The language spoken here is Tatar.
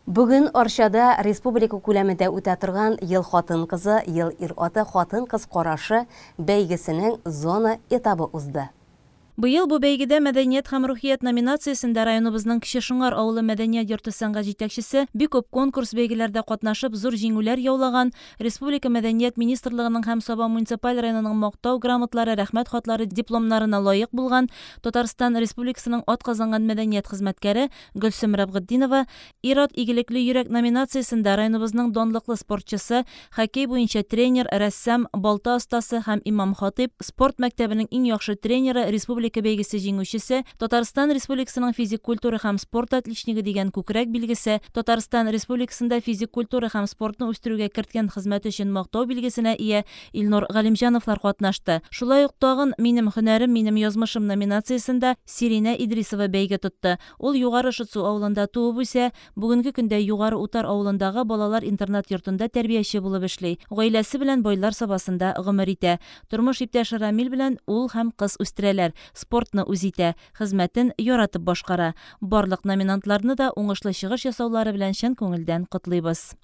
Бүген Арчада республика күләмендә үтә торган ел хатын кызы, ел ир-аты хатын кыз карашы бәйгесенең зона этабы узды. Быел бу бәйгедә мәдәният һәм рухият номинациясендә районыбызның Кече Шуңар авылы мәдәният йорты сәнгать җитәкчесе бик күп конкурс бәйгеләрдә катнашып, зур җиңүләр яулаган, Республика мәдәният министрлыгының һәм Саба муниципаль районының мактау грамотлары, рәхмәт хатлары, дипломнарына лаек булган Татарстан Республикасының атказанган мәдәният хезмәткәре Гөлсем Рабгытдинова, ир-ат игелекле йөрәк номинациясендә районыбызның данлыклы спортчысы, хоккей буенча тренер, рәссам, балта остасы һәм имам-хатыйп, спорт мәктәбенең иң яхшы тренеры, республика бәйгесе җиңүчесе, Татарстан Республикасының физик культура һәм спорт отличнигы дигән күкрәк билгесе, Татарстан Республикасында физик культура һәм спортны үстерүгә керткән хезмәте өчен мактау билгесенә ия Илнур Галимҗановлар катнашты. Шулай ук тагын «Минем һөнәрем, минем язмышым» номинациясендә Сирина Идрисова бәйге тотты. Ул Югары Шытсу авылында туып үсә, бүгенге көндә Югары Утар авылындагы балалар интернат йортында тәрбияче булып эшли. Гаиләсе белән Байлар Сабасында гомер итә. Тормыш иптәше Рамил белән ул һәм кыз үстерәләр. Спортны үз итә, хезмәтен яратып башкара. Барлык номинантларны да уңышлы чыгыш ясаулары белән чын күңелдән котлыйбыз.